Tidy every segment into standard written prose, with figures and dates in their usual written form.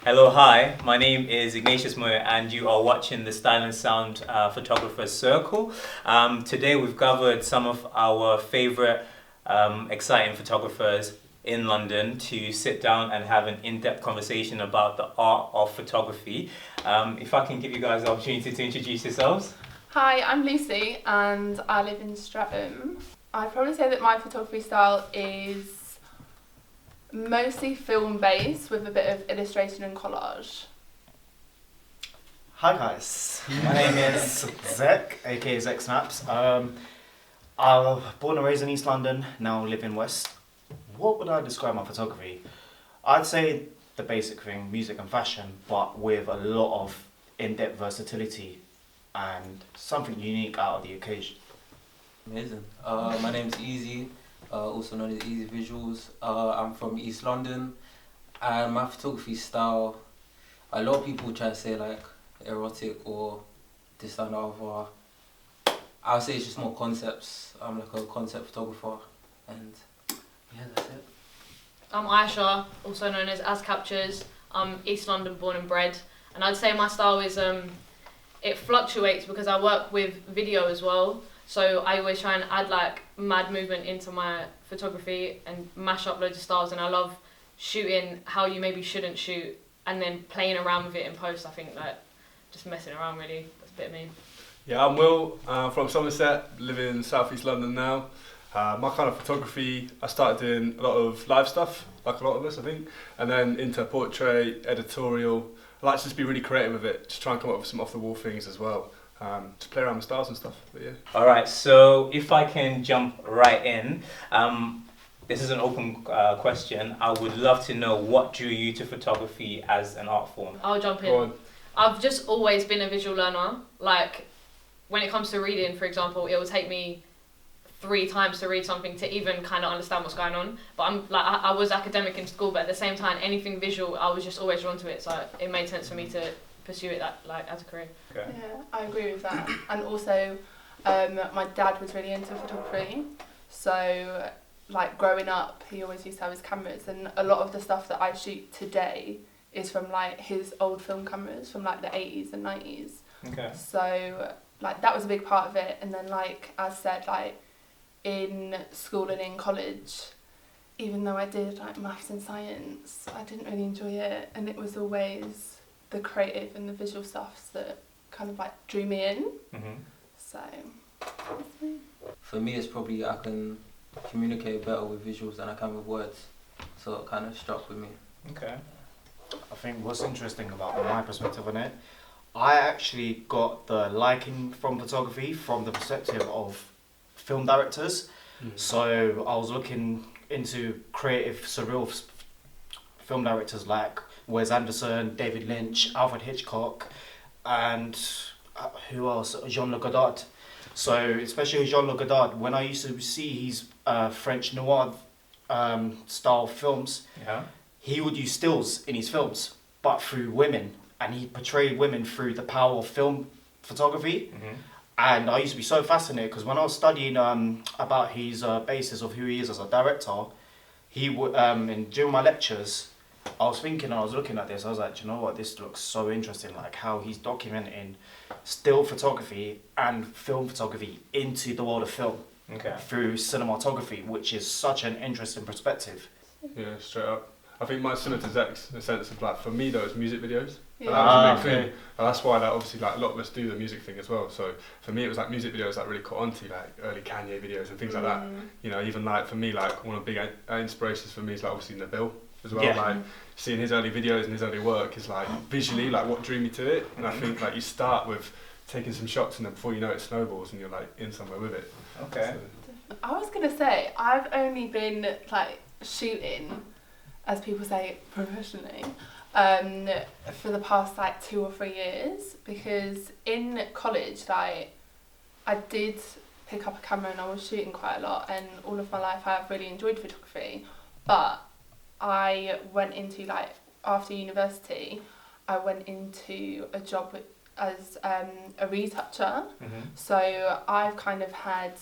Hello, hi. My name is Ignatius Moyer, and you are watching the Style and Sound Photographers Circle. Today, we've gathered some of our favorite exciting photographers in London to sit down and have an in-depth conversation about the art of photography. If I can give you guys the opportunity to introduce yourselves. Hi, I'm Lucy and I live in Streatham. I'd probably say that my photography style is mostly film-based with a bit of illustration and collage. Hi guys, my name is Zek, aka Zek Snaps. I'm born and raised in East London, now live in West. What would I describe my photography? I'd say the basic thing, music and fashion, but with a lot of in-depth versatility and something unique out of the occasion. Amazing. My name's Easy, also known as Easy Visuals. I'm from East London, and my photography style, a lot of people try to say like erotic or this and that other. I'll say it's just more concepts. I'm like a concept photographer, and yeah, that's it. I'm Aisha, also known as Captures. I'm East London born and bred, and I'd say my style is it fluctuates because I work with video as well. So I always try and add like mad movement into my photography and mash up loads of styles, and I love shooting how you maybe shouldn't shoot and then playing around with it in post. I think like just messing around really, that's a bit of me. Yeah, I'm Will, from Somerset, living in South East London now. My kind of photography, I started doing a lot of live stuff, like a lot of us I think, and then into portrait, editorial. I like to just be really creative with it, just try and come up with some off-the-wall things as well. Just play around with styles and stuff, but yeah. All right, so if I can jump right in, this is an open question. I would love to know what drew you to photography as an art form. I'll jump Go in. on. I've just always been a visual learner. Like when it comes to reading, for example, it will take me 3 times to read something to even kind of understand what's going on. But I'm like I was academic in school, but at the same time, anything visual, I was just always drawn to it. So it made sense for me to pursue it that like as a career. Okay. Yeah, I agree with that. And also, my dad was really into photography, so like growing up, he always used to have his cameras, and a lot of the stuff that I shoot today is from like his old film cameras from like the 80s and 90s. Okay. So like that was a big part of it. And then like as said, like in school and in college, even though I did like maths and science, I didn't really enjoy it, and it was always the creative and the visual stuff that kind of like drew me in. Mm-hmm. So that's me. For me, it's probably I can communicate better with visuals than I can with words, so it kind of struck with me. Okay. I think what's interesting about my perspective on it, I actually got the liking from photography from the perspective of film directors. So I was looking into creative, surreal film directors like Wes Anderson, David Lynch, Alfred Hitchcock, and who else? Jean-Luc Godard. So especially Jean-Luc Godard, when I used to see his French noir style films, Yeah. he would use stills in his films, but through women, and he portrayed women through the power of film photography. Mm-hmm. And I used to be so fascinated because when I was studying about his basis of who he is as a director, he would and during my lectures, I was thinking, I was looking at this, I was like, you know what, this looks so interesting, like how he's documenting still photography and film photography into the world of film Okay. through cinematography, which is such an interesting perspective. Yeah, straight up. I think mine's similar to Zek's in the sense of like, for me though, it's music videos. Yeah. And that was a big okay. thing. And that's why like, obviously like, a lot of us do the music thing as well. So for me it was like music videos that really caught onto, like early Kanye videos and things like that. You know, even like for me, like one of the big inspirations for me is like obviously Nabil as well. Yeah. Like seeing his early videos and his early work is like visually like what drew me to it. And I think like you start with taking some shots and then before you know it snowballs and you're like in somewhere with it. Okay. So, I was gonna say I've only been like shooting, as people say, professionally, for the past like 2 or 3 years, because in college like I did pick up a camera and I was shooting quite a lot, and all of my life I've really enjoyed photography, but I went into like after university I went into a job as a retoucher. Mm-hmm. So I've kind of had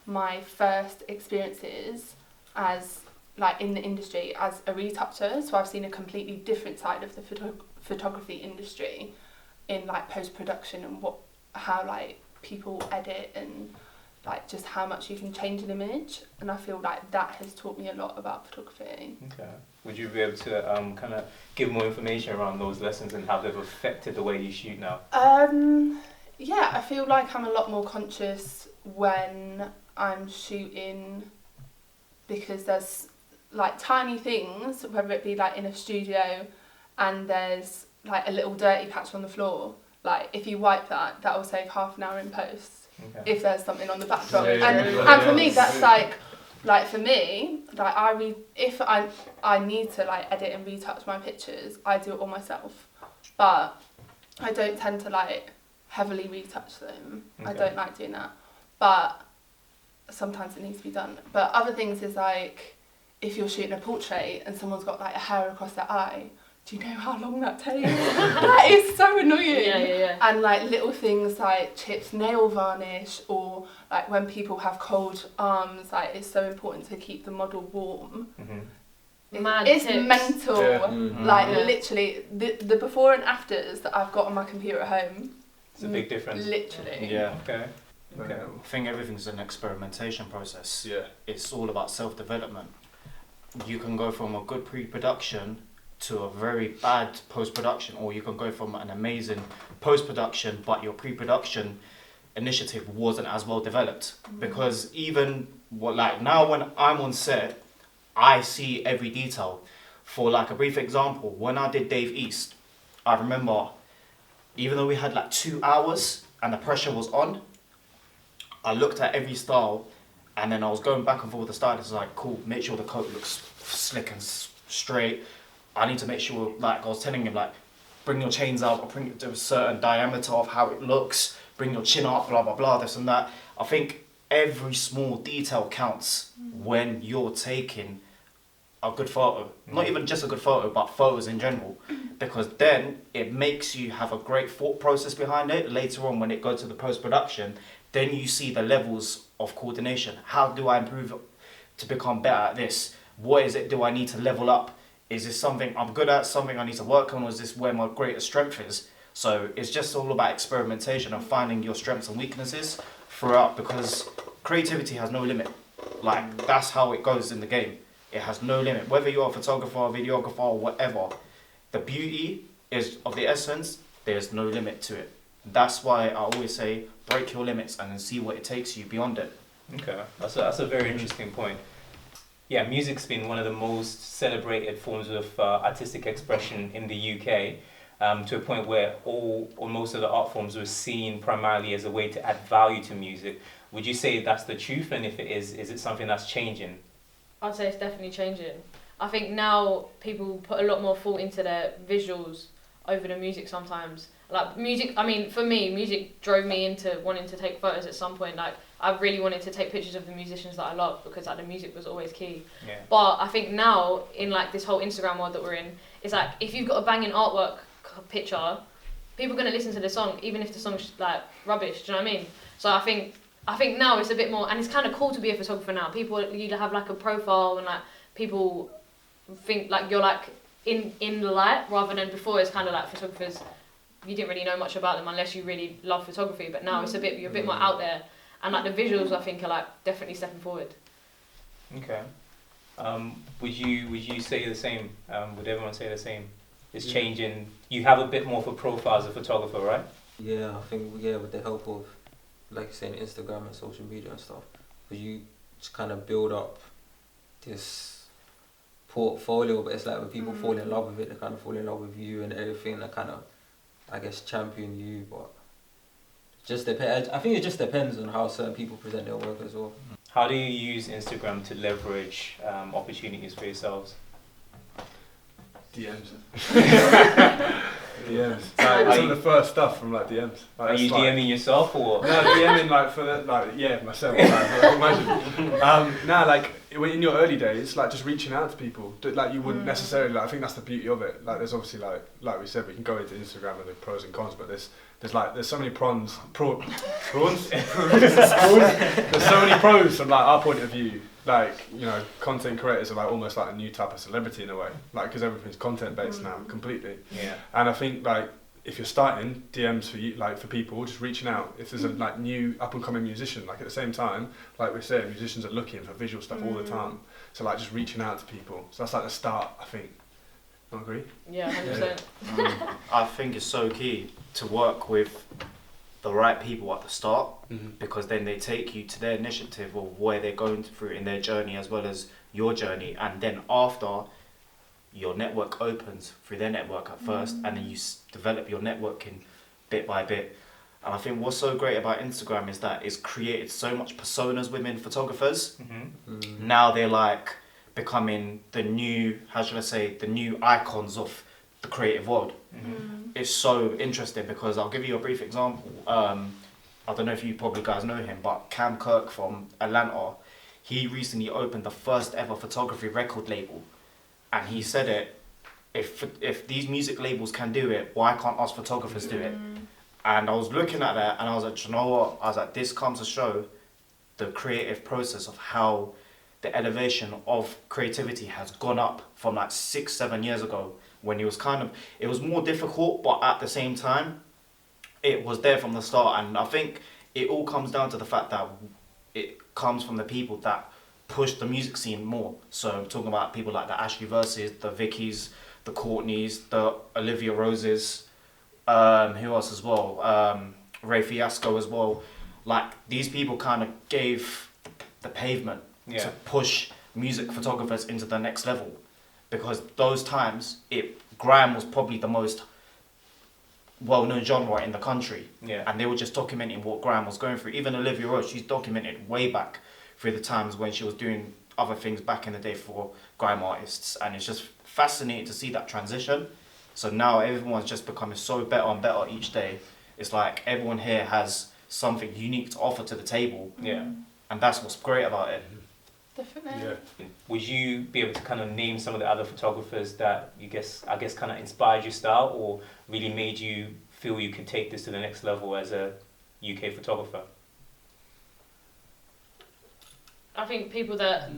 my first experiences as like in the industry as a retoucher, so I've seen a completely different side of the photography industry in like post-production and how like people edit and like just how much you can change an image, and I feel like that has taught me a lot about photography. Okay. Would you be able to kind of give more information around those lessons and how they've affected the way you shoot now? Yeah, I feel like I'm a lot more conscious when I'm shooting, because there's like tiny things, whether it be like in a studio and there's like a little dirty patch on the floor, like if you wipe that will save half an hour in post. Okay. If there's something on the backdrop. Yeah, And for me that's like for me, like if I need to like edit and retouch my pictures, I do it all myself. But I don't tend to like heavily retouch them. Okay. I don't like doing that. But sometimes it needs to be done. But other things is like if you're shooting a portrait and someone's got like a hair across their eye, do you know how long that takes? That is so annoying. Yeah. And like little things like chipped nail varnish, or like when people have cold arms, like it's so important to keep the model warm. Mm-hmm. Mad It's tips. mental. Yeah. Mm-hmm. Like Yeah. literally the before and afters that I've got on my computer at home. It's a big difference. Literally. Yeah. Okay. Okay. I think everything's an experimentation process. Yeah. It's all about self-development. You can go from a good pre-production to a very bad post-production, or you can go from an amazing post-production but your pre-production initiative wasn't as well developed. Because even now when I'm on set, I see every detail. For like a brief example, when I did Dave East, I remember even though we had like 2 hours and the pressure was on, I looked at every style and then I was going back and forth with the stylist. Like, cool, make sure the coat looks slick and straight. I need to make sure, like I was telling him, like, bring your chains out or bring it to a certain diameter of how it looks, bring your chin up, blah, blah, blah, this and that. I think every small detail counts when you're taking a good photo. Not even just a good photo, but photos in general. Because then it makes you have a great thought process behind it. Later on, when it goes to the post-production, then you see the levels of coordination. How do I improve to become better at this? What is it do I need to level up? Is this something I'm good at, something I need to work on, or is this where my greatest strength is? So it's just all about experimentation and finding your strengths and weaknesses throughout, because creativity has no limit. Like, that's how it goes in the game. It has no limit. Whether you're a photographer, videographer, or whatever, the beauty is of the essence, there's no limit to it. That's why I always say, break your limits and then see what it takes you beyond it. Okay, that's a very interesting point. Yeah, music's been one of the most celebrated forms of artistic expression in the UK, to a point where all or most of the art forms were seen primarily as a way to add value to music. Would you say that's the truth? And if it is it something that's changing? I'd say it's definitely changing. I think now people put a lot more thought into their visuals over the music sometimes. Like music, I mean, for me, music drove me into wanting to take photos at some point. Like, I really wanted to take pictures of the musicians that I love, because like the music was always key. Yeah. But I think now, in like this whole Instagram world that we're in, it's like if you've got a banging artwork picture, people are gonna listen to the song even if the song's like rubbish. Do you know what I mean? So I think now it's a bit more, and it's kind of cool to be a photographer now. People, you have like a profile, and like people think like you're like in the light, rather than before it's kind of like photographers, you didn't really know much about them unless you really love photography. But now it's you're a bit more out there, and like the visuals I think are like definitely stepping forward. Okay. Would you say the same? Would everyone say the same? It's changing. You have a bit more of a profile as a photographer, right? Yeah, I think with the help of, like you're saying, Instagram and social media and stuff, because you just kind of build up this portfolio. But it's like when people fall in love with it, they kind of fall in love with you and everything. They kind of, I guess, champion you. But just depends. I think it just depends on how certain people present their work as well. How do you use Instagram to leverage opportunities for yourselves? DMs. DMs. Like, some of the first stuff from like DMs. Like, Are you DMing yourself or? No, DMing like for the, like, yeah, myself. Like, imagine. Like in your early days, like just reaching out to people, like you wouldn't necessarily. Like, I think that's the beauty of it. Like, there's obviously like we said, we can go into Instagram and the pros and cons, but there's so many prawns. There's so many pros from like our point of view. Like, you know, content creators are like almost like a new type of celebrity in a way. Like, because everything's content based now completely. Yeah. And I think like, if you're starting, DMs for you, like for people, just reaching out. If there's a like new up and coming musician, like at the same time, like we said, musicians are looking for visual stuff all the time. So like just reaching out to people. So that's like the start, I think. Don't agree? Yeah, 100%. I think it's so key to work with the right people at the start, because then they take you to their initiative of where they're going through in their journey as well as your journey, and then after, your network opens through their network at first, and then you develop your networking bit by bit. And I think what's so great about Instagram is that it's created so much personas within photographers. Now they're like becoming the new, how should I say, the new icons of the creative world. It's so interesting because I'll give you a brief example. I don't know if you probably guys know him, but Cam Kirk from Atlanta, he recently opened the first ever photography record label. And he said it, if these music labels can do it, why can't us photographers do it? And I was looking at that and I was like, you know what? I was like, this comes to show the creative process of how the elevation of creativity has gone up from like 6-7 years ago, when it was more difficult, but at the same time, it was there from the start. And I think it all comes down to the fact that it comes from the people that push the music scene more. So I'm talking about people like the Ashley Verses, the Vickies, the Courtneys, the Olivia Roses, who else as well? Ray Fiasco as well. Like, these people kind of gave the pavement to push music photographers into the next level. Because those times, grime was probably the most well-known genre in the country. And they were just documenting what grime was going through. Even Olivia Rose, she's documented way back through the times when she was doing other things back in the day for grime artists, and it's just fascinating to see that transition. So now everyone's just becoming so better and better each day. It's like everyone here has something unique to offer to the table, and that's what's great about it. Definitely. Would you be able to kind of name some of the other photographers that I guess kind of inspired your style or really made you feel you could take this to the next level as a UK photographer? I think people that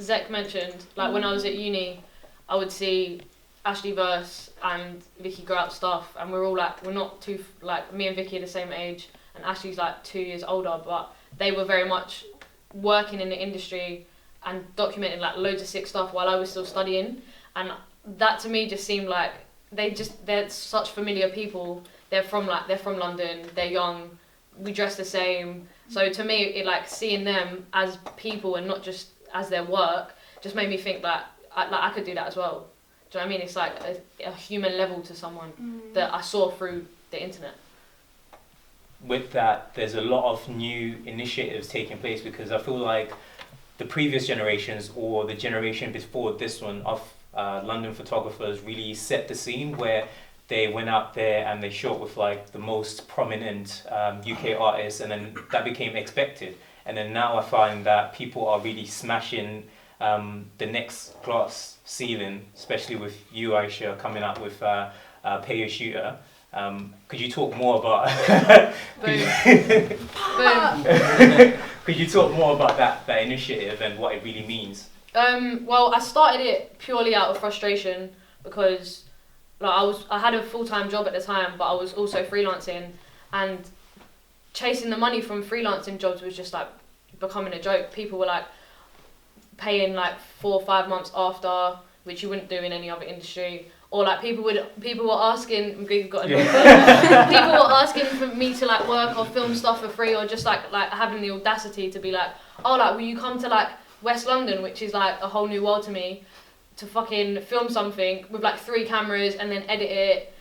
Zek mentioned, like when I was at uni, I would see Ashley Verse and Vicky go out stuff, and we're not too, like, me and Vicky are the same age, and Ashley's like 2 years older, but they were very much working in the industry and documenting like loads of sick stuff while I was still studying, and that to me just seemed like they're such familiar people. They're from London, they're young, we dress the same. So to me, it like seeing them as people and not just as their work just made me think that I could do that as well. Do you know what I mean? It's like a human level to someone that I saw through the internet. With that, there's a lot of new initiatives taking place, because I feel like the previous generations or the generation before this one of London photographers really set the scene, where they went out there and they shot with like the most prominent UK artists, and then that became expected. And then now I find that people are really smashing the next glass ceiling, especially with you, Aisha, coming up with Pay Your Shooter. Could you talk more about could you talk more about that initiative and what it really means? Well, I started it purely out of frustration because like I had a full-time job at the time, but I was also freelancing, and chasing the money from freelancing jobs was just like becoming a joke. People were like paying like 4 or 5 months after, which you wouldn't do in any other industry. Or like people were asking, people were asking for me to like work or film stuff for free, or just like having the audacity to be like, oh, like will you come to like West London, which is like a whole new world to me, to fucking film something with like 3 cameras and then edit it,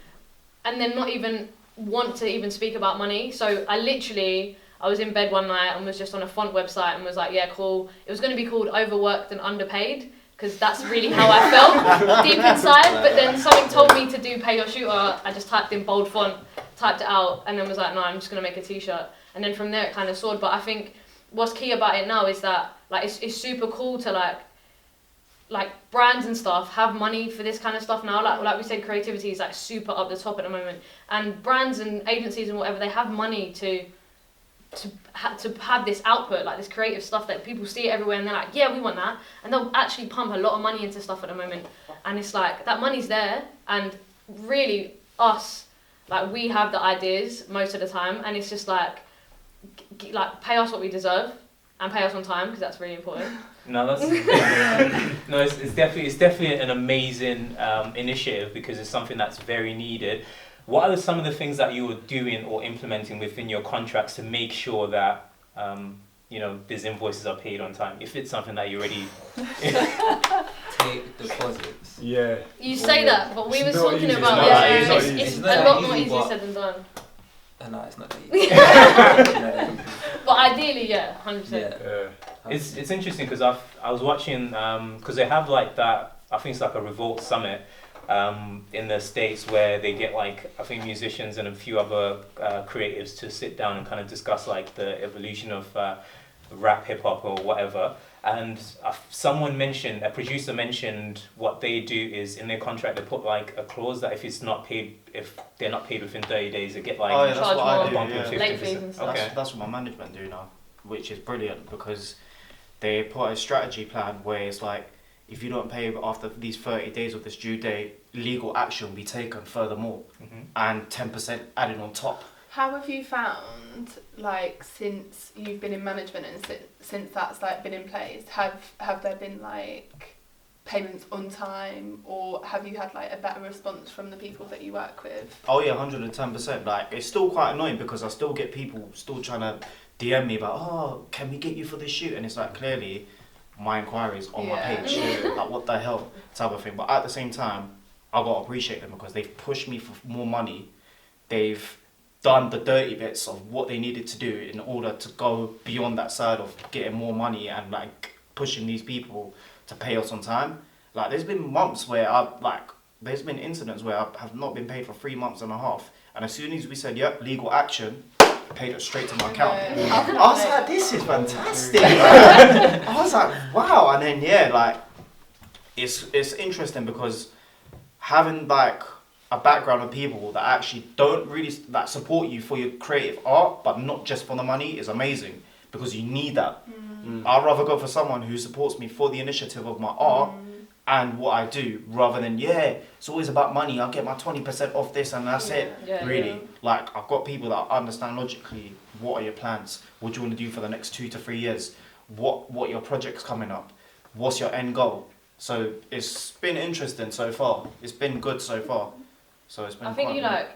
and then not even want to even speak about money. So I was in bed one night and was just on a font website and was like, yeah, cool. It was going to be called Overworked and Underpaid, because that's really how I felt deep inside. But then something told me to do Pay Your Shooter. I just typed in bold font, typed it out, and then was like, no, I'm just going to make a t-shirt. And then from there it kind of soared. But I think what's key about it now is that like it's super cool to like brands and stuff have money for this kind of stuff now. Like we said, creativity is like super up the top at the moment, and brands and agencies and whatever, they have money to have this output, like this creative stuff that people see everywhere, and they're like, yeah, we want that, and they'll actually pump a lot of money into stuff at the moment, and it's like that money's there, and really us, like we have the ideas most of the time, and it's just like pay us what we deserve and pay us on time, because that's really important. No, that's no. It's definitely an amazing initiative, because it's something that's very needed. What are some of the things that you were doing or implementing within your contracts to make sure that these invoices are paid on time? If it's something that you already take deposits. Yeah. You say that, but we were not talking easy. about It's it's not a lot easy, more easier but- said than done. No, it's not that easy. But ideally, yeah, 100%. Yeah. It's interesting because I was watching because they have like that, I think it's like a Revolt Summit in the States, where they get like, I think, musicians and a few other creatives to sit down and kind of discuss like the evolution of rap, hip hop or whatever. And a producer mentioned what they do is in their contract they put like a clause that if they're not paid within 30 days, they get like Oh yeah, that's what I do. bump in Yeah. 50%. Late fees and stuff. Okay. That's what my management do now, which is brilliant, because they put a strategy plan where it's like, if you don't pay after these 30 days of this due date, legal action will be taken furthermore, and 10% added on top. How have you found, like, since you've been in management and since that's like been in place, have there been like payments on time, or have you had like a better response from the people that you work with? Oh yeah, 110%. Like, it's still quite annoying because I still get people still trying to DM me about, oh, can we get you for this shoot? And it's like, clearly my inquiries on my page, like what the hell type of thing. But at the same time, I gotta appreciate them because they've pushed me for more money. They've done the dirty bits of what they needed to do in order to go beyond that side of getting more money and like pushing these people to pay us on time. Like, there's been months where there's been incidents where I have not been paid for 3 months and a half, and as soon as we said, yep, legal action, paid it straight to my account. I was like, this is fantastic. I was like, wow. And then it's interesting because having like a background of people that actually don't really support you for your creative art, but not just for the money, is amazing, because you need that. I'd rather go for someone who supports me for the initiative of my art and what I do, rather than, it's always about money, I'll get my 20% off this and that's it. Really. Like, I've got people that understand logically, what are your plans? What do you want to do for the next 2 to 3 years? What your project's coming up? What's your end goal? So it's been interesting so far. It's been good so far. So it's been I think quite you good. like,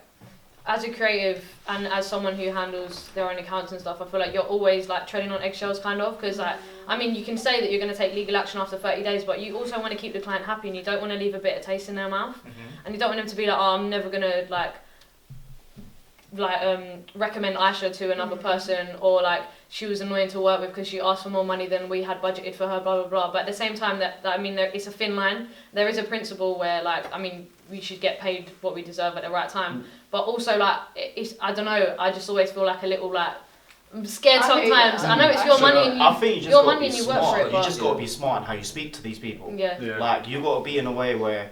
as a creative and as someone who handles their own accounts and stuff, I feel like you're always like treading on eggshells kind of, because like, I mean, you can say that you're going to take legal action after 30 days, but you also want to keep the client happy and you don't want to leave a bitter taste in their mouth. And you don't want them to be like, oh, I'm never going to like recommend Aisha to another person, or like she was annoying to work with because she asked for more money than we had budgeted for her, blah blah blah. But at the same time, that I mean, it's a thin line. There is a principle where like, I mean, we should get paid what we deserve at the right time, but also like, it's, I don't know, I just always feel like a little like, I'm scared sometimes. I know it's your money and I think you just your gotta money be and you work smart. for it. You just got to be smart in how you speak to these people. Yeah. Like, you got to be in a way where,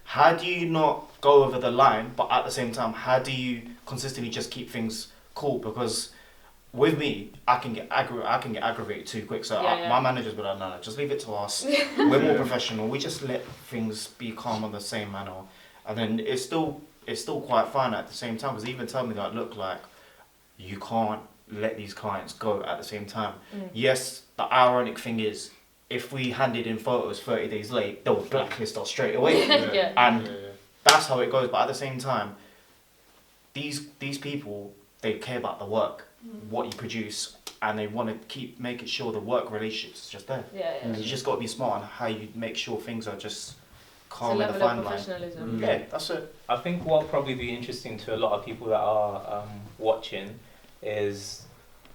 how do you not go over the line, but at the same time, how do you consistently just keep things cool? Because with me, I can get aggravated too quick. So my managers be like, no, just leave it to us. We're more professional. We just let things be calm on the same manner, and then it's still quite fun at the same time. Because they even tell me that, look, like, you can't let these clients go at the same time. Yes, the ironic thing is, if we handed in photos 30 days late, they'll blacklist us straight away. And that's how it goes. But at the same time, these people, they care about the work, what you produce, and they want to keep making sure the work relationship is just there. You just got to be smart on how you make sure things are just calm in the fine line. Professionalism. Yeah, that's it. I think what will probably be interesting to a lot of people that are watching is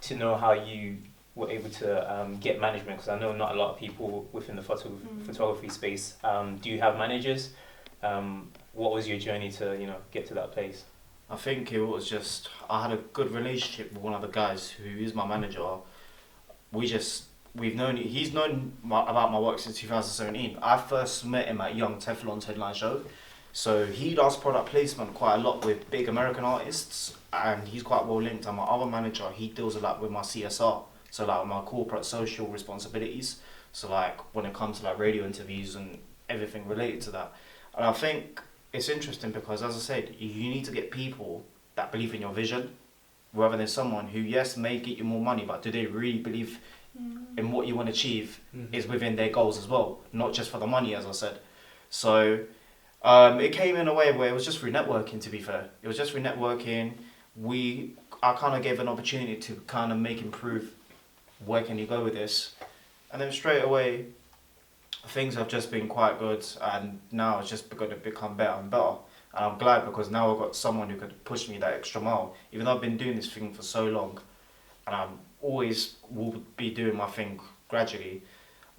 to know how you were able to get management, because I know not a lot of people within the photography space do have managers. What was your journey to get to that place? I think it was just, I had a good relationship with one of the guys who is my manager. we've known, he's known about my work since 2017. I first met him at Young Teflon's headline show. So he does product placement quite a lot with big American artists, and he's quite well linked. And my other manager, he deals a lot with my CSR, so like my corporate social responsibilities. So like when it comes to like radio interviews and everything related to that. And I think it's interesting because, as I said, you need to get people that believe in your vision, rather than someone who, yes, may get you more money, but do they really believe in what you want to achieve is within their goals as well, not just for the money, as I said. So it came in a way where it was just through networking, to be fair. It was just through networking. I kind of gave an opportunity to kind of improve, where can you go with this? And then straight away, things have just been quite good, and now it's just going to become better and better. And I'm glad because now I've got someone who could push me that extra mile. Even though I've been doing this thing for so long, and I always will be doing my thing gradually.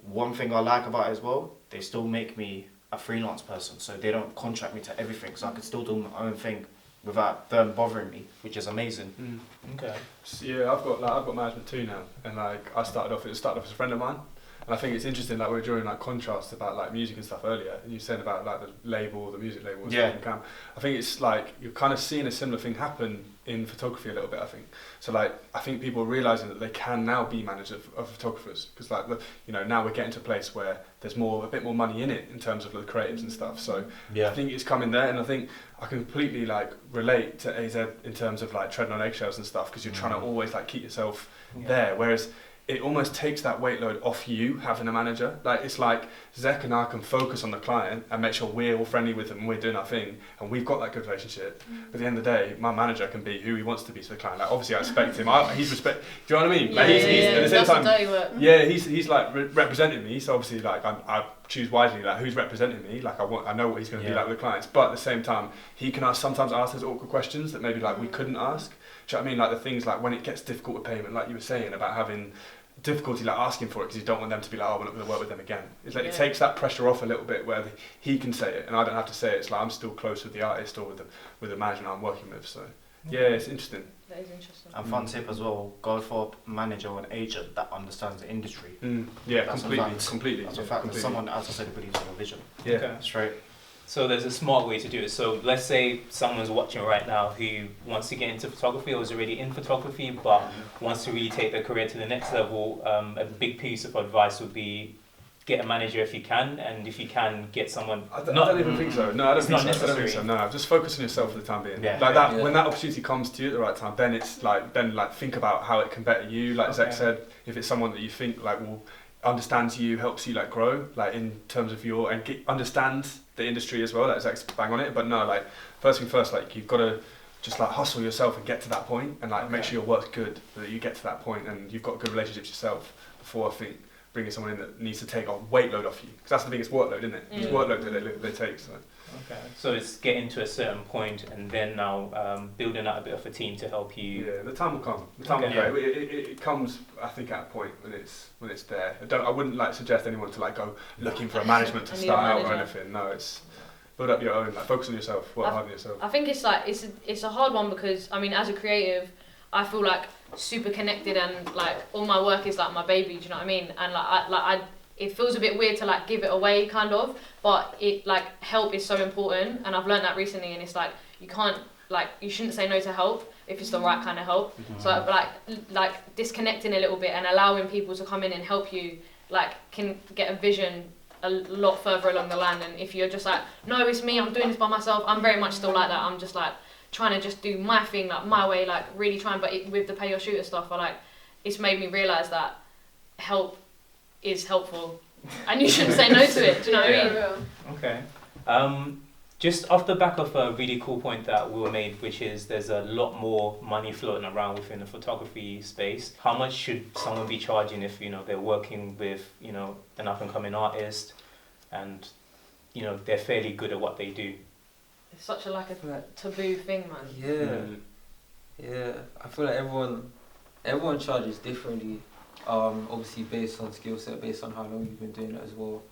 One thing I like about it as well, they still make me a freelance person, so they don't contract me to everything, so I can still do my own thing without them bothering me, which is amazing. Okay. So, yeah, I've got management too now, and like it started off as a friend of mine. And I think it's interesting, like we were drawing like contrast about like music and stuff earlier, and you said about like the music label. And Yeah. stuff. I think it's like you're kind of seeing a similar thing happen in photography a little bit. I think so. Like I think people are realizing that they can now be managers of photographers, because like now we're getting to a place where there's a bit more money in it in terms of the creatives and stuff. So I think it's coming there, and I think I completely like relate to AZ in terms of like treading on eggshells and stuff, because you're trying to always like keep yourself there, whereas it almost takes that weight load off you having a manager. Like it's like Zek and I can focus on the client and make sure we're all friendly with them and we're doing our thing and we've got that good relationship. But at the end of the day, my manager can be who he wants to be to the client. Like obviously I respect him. He's respect. Do you know what I mean? Like he's at the same time. Dirty work. Yeah, he's like representing me. So obviously like I choose wisely like who's representing me. Like I know what he's going to be like with the clients. But at the same time, he can sometimes ask those awkward questions that maybe like we couldn't ask. Do you know what I mean? Like the things like when it gets difficult with payment, like you were saying about having difficulty like asking for it because you don't want them to be like, oh, we're not going to work with them again. It's like it takes that pressure off a little bit where he can say it and I don't have to say it. It's like I'm still close with the artist or with the manager I'm working with. So yeah, it's interesting. That is interesting. And fun tip as well, go for a manager or an agent that understands the industry. Yeah, That's completely. That's a fact. Someone, as I said, believes in your vision. Yeah, Okay. Straight. So there's a smart way to do it. So let's say someone's watching right now who wants to get into photography or is already in photography but wants to really take their career to the next level. A big piece of advice would be get a manager if you can, and if you can, get someone. I don't even think so. No, I don't think so. necessary. I don't think so. No, just focus on yourself for the time being. Yeah. Like that, when that opportunity comes to you at the right time, then it's like think about how it can better you. Like Zek said, if it's someone that you think like will understands you, helps you like grow, like in terms of understands the industry as well. That's like bang on it. But no, like first thing first, like you've got to just like hustle yourself and get to that point, and like make sure your work's good, so that you get to that point and you've got good relationships yourself before I think bringing someone in that needs to take a weight load off you, because that's the biggest workload, isn't it? It's workload that they take. So. Okay. So it's getting to a certain point and then now building out a bit of a team to help you. Yeah, the time will come. The time will go. It comes, I think, at a point when it's there. I wouldn't like suggest anyone to like go looking for a management to start out or anything. No, it's build up your own. Like focus on yourself. Work hard on yourself. I think it's like it's a hard one because I mean, as a creative, I feel like super connected and like all my work is like my baby. Do you know what I mean? And like it feels a bit weird to like give it away kind of, but it like help is so important, and I've learned that recently, and it's like you shouldn't say no to help if it's the right kind of help. So like disconnecting a little bit and allowing people to come in and help you like can get a vision a lot further along the line. And if you're just like, no, it's me, I'm doing this by myself, I'm very much still like that. I'm just like trying to just do my thing like my way, like really trying, but with the pay your shooter stuff, it's made me realise that help is helpful and you shouldn't say no to it. Do you know what I mean? Okay. Just off the back of a really cool point that Will made, which is there's a lot more money floating around within the photography space. How much should someone be charging if they're working with an up and coming artist and they're fairly good at what they do? It's such a taboo thing, man. Yeah. I feel like everyone charges differently. Obviously based on skill set, based on how long you've been doing it as well.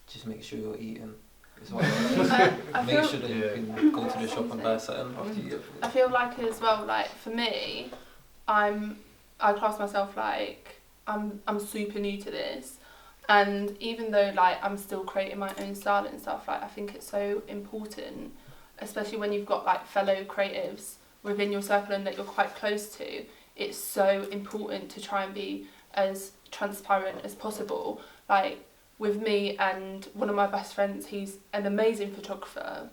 Just make sure you're eating. Make sure that you can go to the shop and buy something after you get food. I feel like as well, like for me, I'm I class myself like I'm super new to this, and even though like I'm still creating my own style and stuff, like I think it's so important, especially when you've got like fellow creatives within your circle and that you're quite close to. It's so important to try and be as transparent as possible. Like with me and one of my best friends, he's an amazing photographer.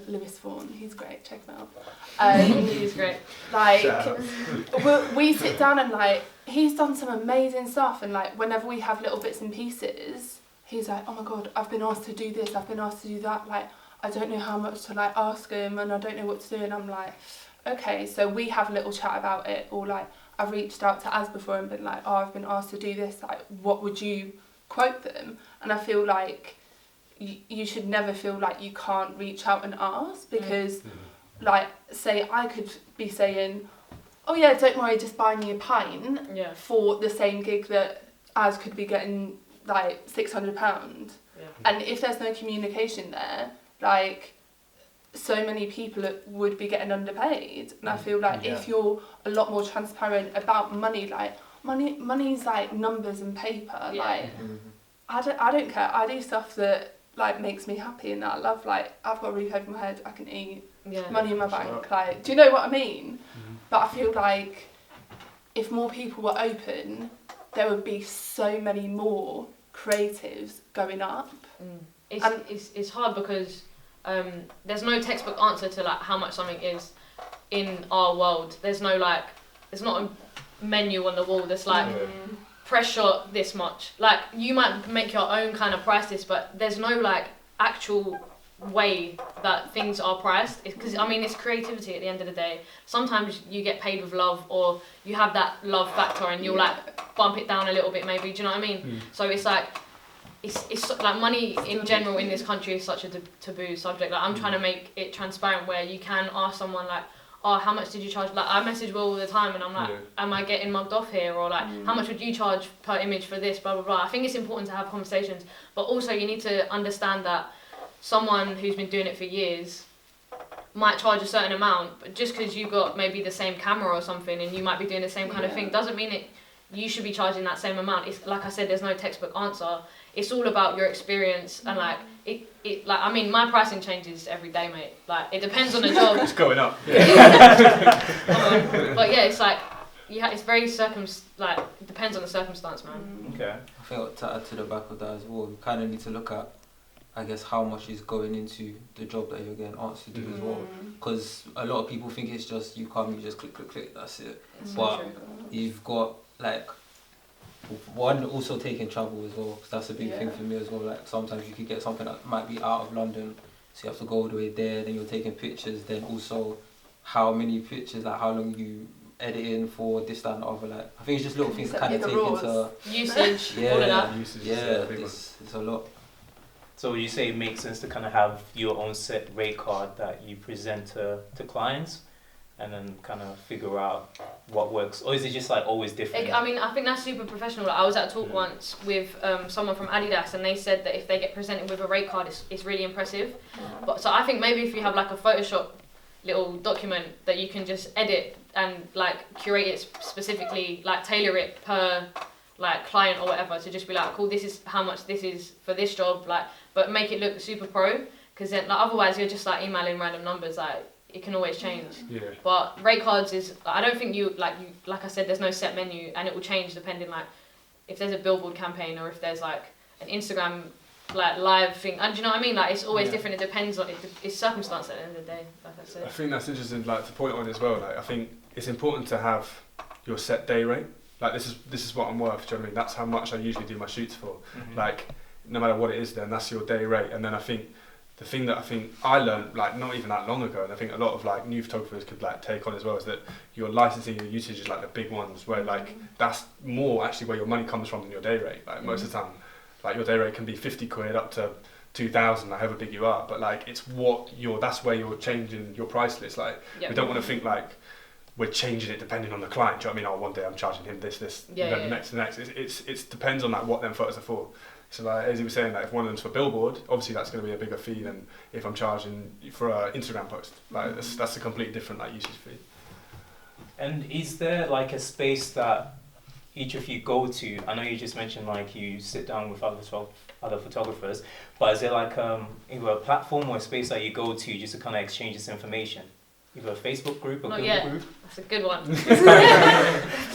Lewis Vaughan, he's great, check him out. He's great. Like, we sit down and like, he's done some amazing stuff, and like whenever we have little bits and pieces, he's like, oh my god, I've been asked to do this, I've been asked to do that, like I don't know how much to like ask him and I don't know what to do, and I'm like, okay, so we have a little chat about it, or like I've reached out to Az before and been like, oh, I've been asked to do this, like what would you quote them? And I feel like you should never feel like you can't reach out and ask, because like say I could be saying, oh yeah, don't worry, just buy me a pint for the same gig that Az could be getting like £600. And if there's no communication there, like so many people would be getting underpaid. And I feel like if you're a lot more transparent about money, like money's like numbers and paper, like I don't care, I do stuff that like makes me happy and that I love. Like I've got a roof over my head, I can eat, money in my bank, like do you know what I mean? But I feel like if more people were open, there would be so many more creatives going up. It's hard because there's no textbook answer to like how much something is in our world. There's not a menu on the wall that's like press shot this much. Like you might make your own kind of price list, but there's no like actual way that things are priced. Because I mean, it's creativity at the end of the day. Sometimes you get paid with love, or you have that love factor and you'll like bump it down a little bit maybe, do you know what I mean? So it's like it's like money in general in this country is such a taboo subject. Like I'm trying to make it transparent where you can ask someone like, oh, how much did you charge? Like I message Will all the time and I'm like, am I getting mugged off here? Or like, how much would you charge per image for this, blah, blah, blah. I think it's important to have conversations, but also you need to understand that someone who's been doing it for years might charge a certain amount, but just because you got maybe the same camera or something and you might be doing the same kind of thing doesn't mean you should be charging that same amount. It's like I said, there's no textbook answer. It's all about your experience and like it like I mean my pricing changes every day, mate. Like it depends on the job. It's going up. But yeah, it's like it's very it depends on the circumstance, man. Okay. I think to add to the back of that as well, we kind of need to look at, I guess, how much is going into the job that you're getting asked to do as well. Because a lot of people think it's just you come, you just click, that's it. But you've got like one also taking travel as well, because that's a big thing for me as well. Like sometimes you could get something that might be out of London, so you have to go all the way there. Then you're taking pictures. Then also how many pictures, like how long you editing for this, that, and the other. Like I think it's just little things kind of take into usage. All of that. Usage, it's a lot. So you say it makes sense to kind of have your own set rate card that you present to clients, and then kind of figure out what works? Or is it just like always different? I mean, I think that's super professional. Like, I was at a talk once with someone from Adidas, and they said that if they get presented with a rate card, it's really impressive. But so I think maybe if you have like a Photoshop little document that you can just edit and like curate it specifically, like tailor it per like client or whatever, to just be like, cool, this is how much this is for this job, like, but make it look super pro, because then like otherwise you're just like emailing random numbers, like it can always change. But rate cards is, I don't think you like I said, there's no set menu, and it will change depending like if there's a billboard campaign or if there's like an Instagram like live thing, and do you know what I mean? Like it's always different. It depends on it's circumstance at the end of the day, like I said. I think that's interesting, like to point on as well. Like I think it's important to have your set day rate. Like this is what I'm worth. Do you know what I mean? That's how much I usually do my shoots for. Like no matter what it is, then that's your day rate. And then I think the thing that I think I learned like not even that long ago, and I think a lot of like new photographers could like take on as well, is that your licensing, your usage is like the big ones where like that's more actually where your money comes from than your day rate. Like most of the time, like your day rate can be 50 quid up to 2,000, like however big you are. But like it's that's where you're changing your price list. Like we don't want to think like we're changing it depending on the client. Do you know what I mean? Oh, one day I'm charging him this, then the next. It depends on like what them photos are for. So like, as he was saying, like if one of them's for billboard, obviously that's going to be a bigger fee than if I'm charging for an Instagram post. Like that's a completely different like usage fee. And is there like a space that each of you go to? I know you just mentioned like you sit down with other photographers, but is there like either a platform or a space that you go to just to kind of exchange this information? Either a Facebook group or Not Google yet. group? That's a good one.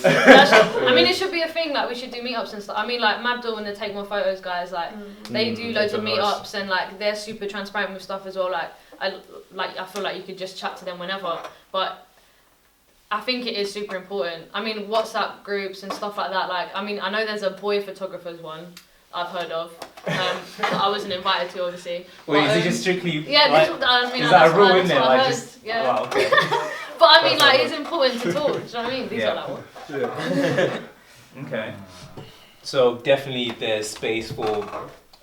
I mean, it should be a thing. Like, we should do meetups and stuff. I mean, like Mabdul and the Take More Photos guys, like they do loads of meetups and like they're super transparent with stuff as well. Like I feel like you could just chat to them whenever. But I think it is super important. I mean, WhatsApp groups and stuff like that. Like, I mean, I know there's a boy photographers one I've heard of. That I wasn't invited to, obviously. Wait, but, is it just strictly? Yeah, like, I mean, is that a rule in that's there? what I Like heard, just yeah. wow, okay. But I mean, like, it's important to talk. Do you know what I mean? These Yeah. are like what? Yeah. Okay. So definitely there's space for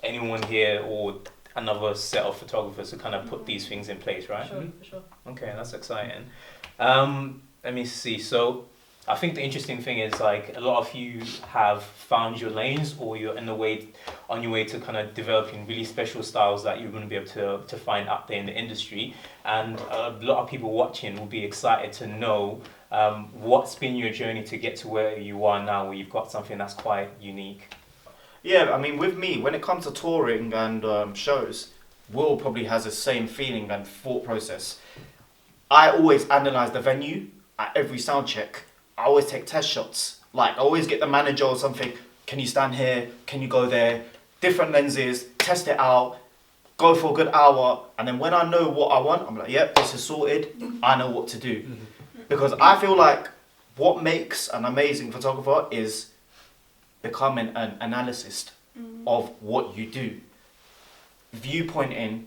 anyone here or another set of photographers to kind of put these things in place, right? For sure. Okay, that's exciting. Let me see. So I think the interesting thing is like a lot of you have found your lanes or you're on your way to kind of developing really special styles that you wouldn't be able to find out there in the industry. And a lot of people watching will be excited to know what's been your journey to get to where you are now, where you've got something that's quite unique. Yeah, I mean, with me, when it comes to touring and shows, Will probably has the same feeling and thought process. I always analyse the venue at every sound check. I always take test shots. Like, I always get the manager or something, can you stand here? Can you go there? Different lenses, test it out, go for a good hour. And then when I know what I want, I'm like, yep, this is sorted. I know what to do. Because I feel like what makes an amazing photographer is becoming an analyst of what you do. Viewpointing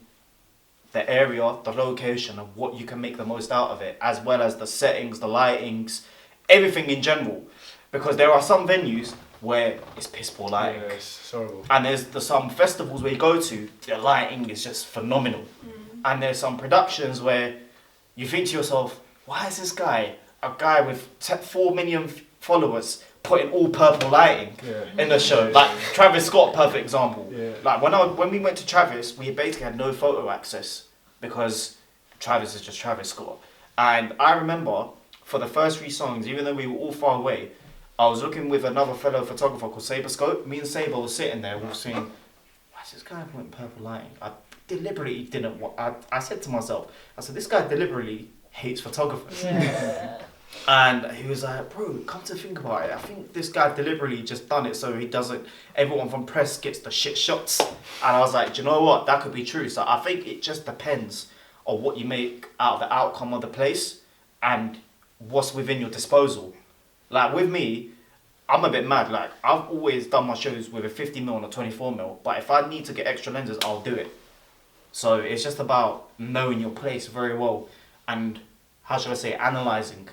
the area, the location of what you can make the most out of it, as well as the settings, the lightings, everything in general. Because there are some venues where it's piss poor lighting. Yeah, it's horrible. And there's some festivals where you go to, the lighting is just phenomenal. And there's some productions where you think to yourself, why is this guy, a guy with 4 million followers, putting all purple lighting in the show? Like Travis Scott, perfect example. Yeah. Like when we went to Travis, we basically had no photo access because Travis is just Travis Scott. And I remember for the first 3 songs, even though we were all far away, I was looking with another fellow photographer called Saber Scope. Me and Saber were sitting there, we were saying, why is this guy putting purple lighting? I deliberately didn't want, I said to myself, I said, this guy deliberately hates photographers. Yeah. And he was like, bro, come to think about it, I think this guy deliberately just done it so he doesn't, everyone from press gets the shit shots. And I was like, do you know what, that could be true. So I think it just depends on what you make out of the outcome of the place and what's within your disposal. Like with me, I'm a bit mad. Like I've always done my shows with a 50mm and a 24mm, but if I need to get extra lenses, I'll do it. So it's just about knowing your place very well and, how should I say, analysing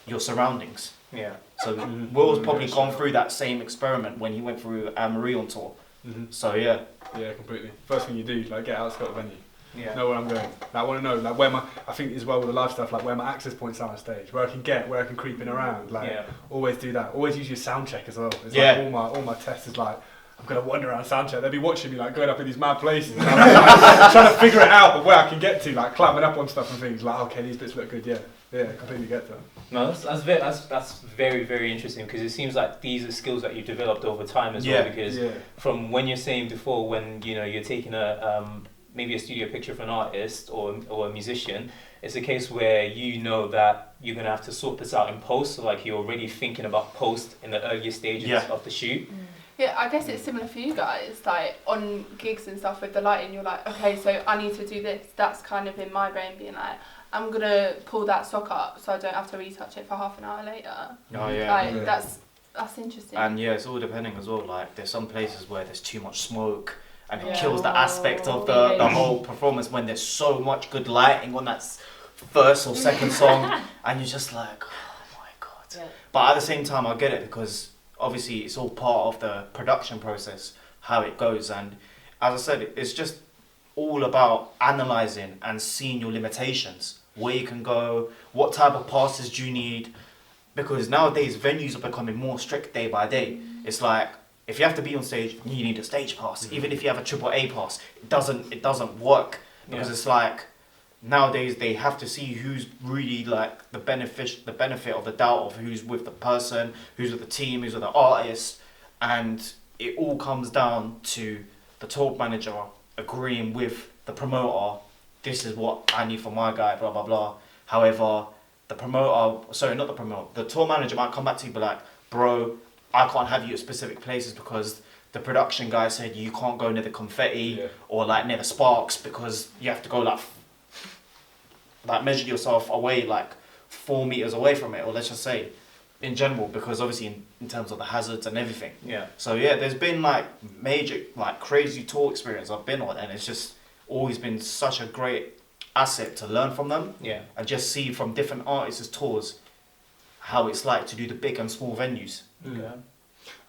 your surroundings. Yeah. So Will's probably gone through that same experiment when he went through Anne-Marie on tour. So yeah. Yeah, completely. First thing you do, like, get out, Scott, the venue. Yeah. Know where I'm going. Like, I want to know, like, where my, I think as well with the live stuff, like, where my access points are on stage, where I can get, where I can creep in around. Like, always do that. Always use your sound check as well. It's like all my tests is like, I'm going to wander around sound check. They'll be watching me, like, going up in these mad places. And I'm trying to figure it out of where I can get to, like, climbing up on stuff and things. Like, okay, these bits look good, yeah, completely get that. No, that's very, very interesting because it seems like these are skills that you developed over time as well. Because from when you're saying before, when you're taking a maybe a studio picture for an artist or a musician, it's a case where you know that you're gonna have to sort this out in post. So like you're already thinking about post in the earlier stages of the shoot. Yeah, I guess it's similar for you guys. Like on gigs and stuff with the lighting, you're like, okay, so I need to do this. That's kind of in my brain being like, I'm gonna pull that sock up so I don't have to retouch it for half an hour later. Oh yeah. Like that's interesting. And yeah, it's all depending as well. Like there's some places where there's too much smoke and it kills the aspect of the whole performance when there's so much good lighting on that first or second song and you're just like, oh my god. Yeah. But at the same time I get it because obviously it's all part of the production process, how it goes. And as I said, it's just all about analysing and seeing your limitations, where you can go, what type of passes do you need, because nowadays venues are becoming more strict day by day. It's like, if you have to be on stage, you need a stage pass. Even if you have a AAA pass, it doesn't work, because it's like, nowadays they have to see who's really like the benefit of the doubt of who's with the person, who's with the team, who's with the artist, and it all comes down to the tour manager agreeing with the promoter. This is what I need for my guy, blah blah blah. However, the tour manager might come back to you and be like, bro, I can't have you at specific places because the production guy said you can't go near the confetti or like near the sparks because you have to go like measure yourself away like 4 meters away from it, or let's just say in general, because obviously in terms of the hazards and everything. Yeah. So yeah, there's been like major like crazy tour experience I've been on, and it's just always been such a great asset to learn from them. Yeah. And just see from different artists' tours how it's like to do the big and small venues. Okay.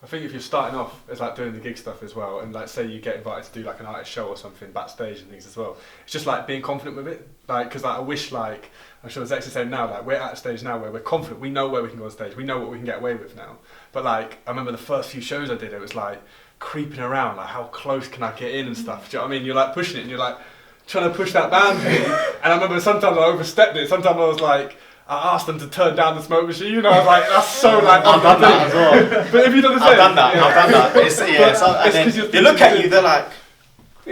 I think if you're starting off, it's like doing the gig stuff as well, and like say you get invited to do like an artist show or something backstage and things as well. It's just like being confident with it, like because like I wish like I'm sure Zex is saying now, like we're at a stage now where we're confident, we know where we can go on stage, we know what we can get away with now. But like I remember the first few shows I did, it was like creeping around, like how close can I get in and stuff. Do you know what I mean? You're like pushing it, and you're like trying to push that boundary. And I remember sometimes I overstepped it. Sometimes I was like, I asked them to turn down the smoke machine. You know, I was like, that's so like. I've done that as well. But if you don't I've done that. It's, and then they look at you, they're like, who